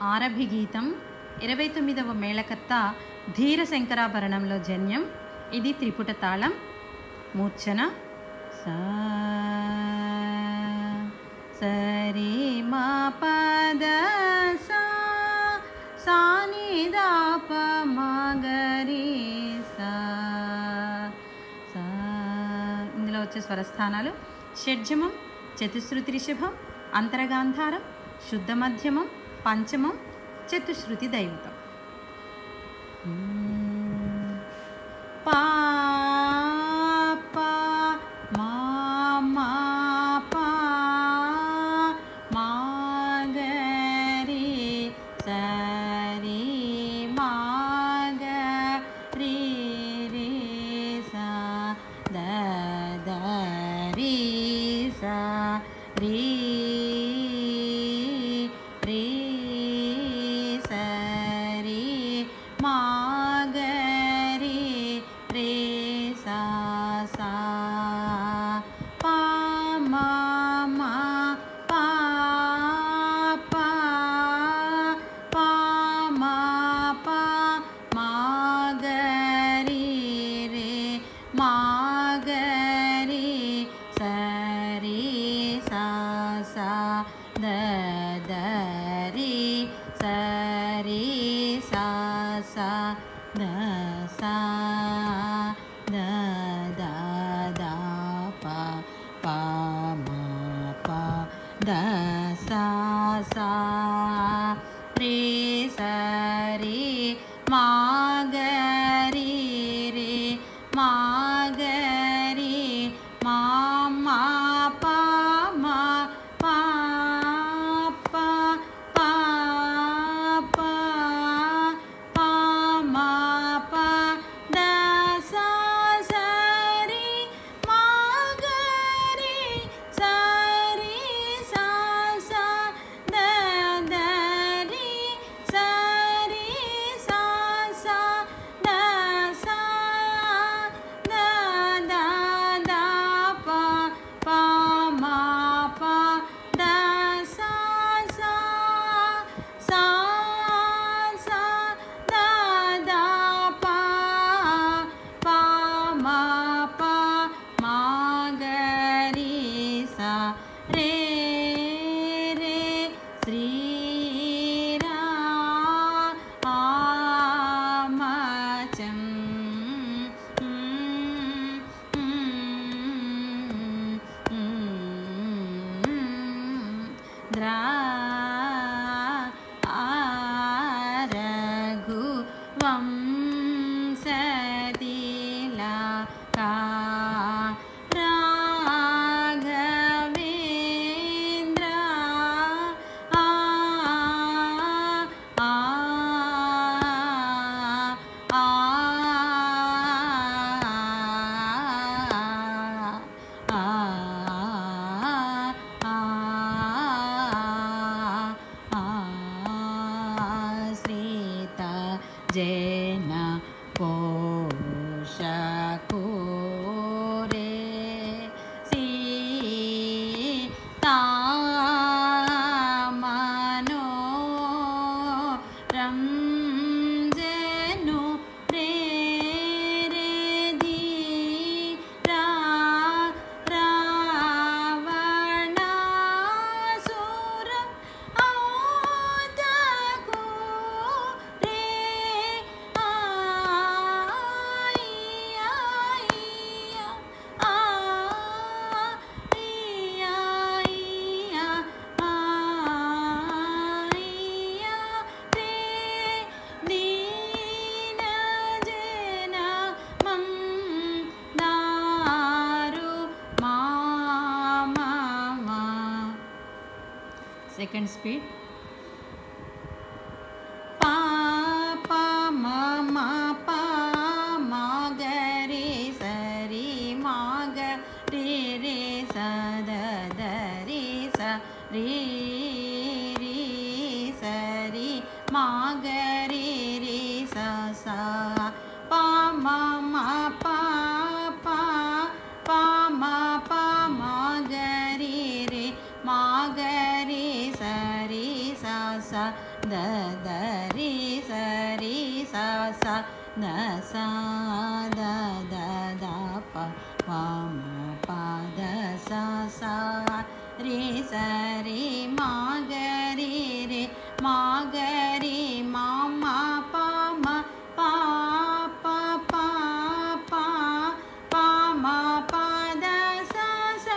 ఆరభి గీతం 29వ మేళకర్త ధీర శంకరాభరణంలో జన్యం. ఇది త్రిపుట తాళం. మూర్ఛన సా సరి మా పద సా సాని దా ప మా గరి సా. ఇందులో వచ్చే స్వరస్థానాలు షడ్జమం, చతుశ్రుతి రిషభం, అంతరగాంధారం, శుద్ధ మధ్యమం, పంచమం, చతుశ్రుతి దైవతం. పా పా మా మా పా మా గరి సరి మా గరి రే సా ద ద రి సా రి రే సరి మా గరి రే సా సా పా మా మా పా పా పా మా పా మా గరి రే మా గరి సరి సా సా ద ద రి సరి సా సా ద సా ద ద ద ప ప మా ప ద సా సా రే సరి మా గరి రే మా గరి మా మా ప మా ప ప ప ప ప మా ప ద సా సరి మా గరి సరి సా సా ద ద రి సరి సా సా ద సా ద ద ద ప ప మా ప ద సా సా సా సా ద ద ప ప మా ప మా గరి సా రే రే శ్రీ రామచం ద్రా రఘు వంశతిలా కా రాఘవేంద్ర ఆ ఆ ఆ శ్రీత జన పోషకూరే సీతామనో రంజను రే రే ధీరా రావణాసుర ఆతకు రే ఆయా సెకండ్ స్పీడ్. పా పా మా మా పా మా గరి సరి మా గరి రే స ద ద రి స రి రి సరి మా గరి రి స సా పా మా మా పా పా పా మా పా మా గరి రే మా గరి సరి సా సా ద ద రి స రి స స ద స ద ద ద ప ప మ ప ద స స రి స రి మా గ రి రి మా గ రి మా మా ప మ ప ప ప ప ప మ ప ద స స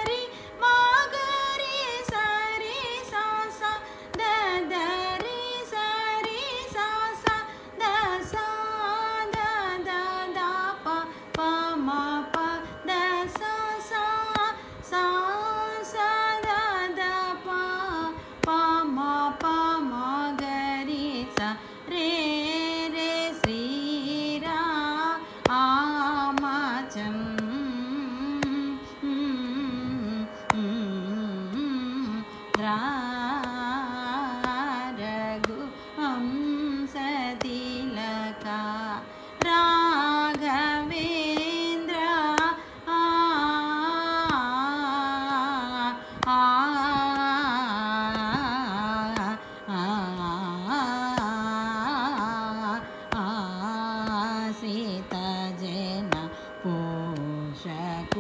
రి మా గ రి స రి స స ద ద రి స రి స స ద స ద ద ద ప ప మ ప ద స స స స ద ద ప ప మ ప మ గ రి స రే రే శ్రీరామచం రఘు హంసతిలక రాఘవేంద్ర సీతజన పోషకూరే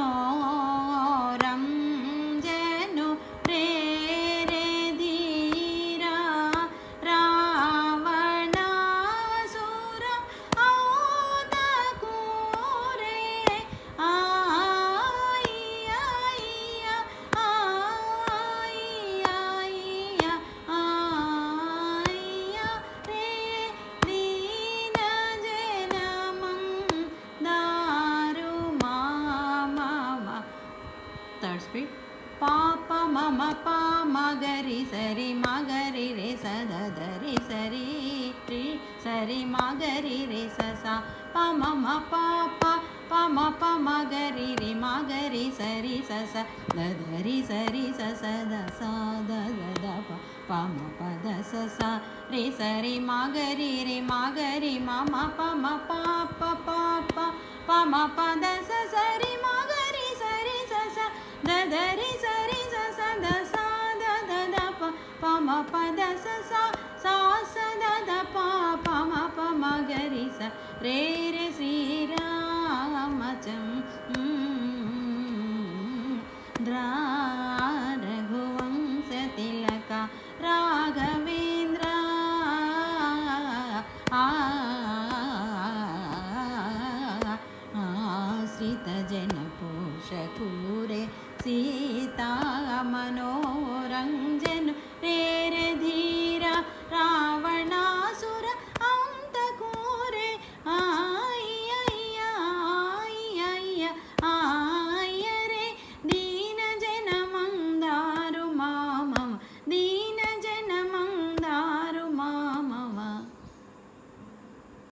సీతామనోరం జను రే రే ధీరా రావణాసుర ఔతకూరే ఆయ్య ఆయ్య ఆయ్య ఆయ్య ఆయ్య రే దీన జనమం దారు మామ థర్డ్ స్పీడ్ పాప మమ పా మగరి సరి మగరి రే సదరి సరి రి సరి మగరి రే స ప మమ పాప ప మ ప మగరి రి మగరి సరి స దరి సరి స ద స ద ద ప ప మ ప ద స రి సరి మగరి రి మగరి మమ ప మ ప ప ప ప ప మ ప ద స సరి మగరి సరి స ద రి సరి స ద స ద ద ద ప ప మ ప ద స స ద ద ప ప మ ప మ గ రి స రే రే శ్రీరామచం రఘువంశతిలక రాఘవేంద్ర ఆశ్రితజన పోషకూరే సీతామనోరంజను రే రే ధీ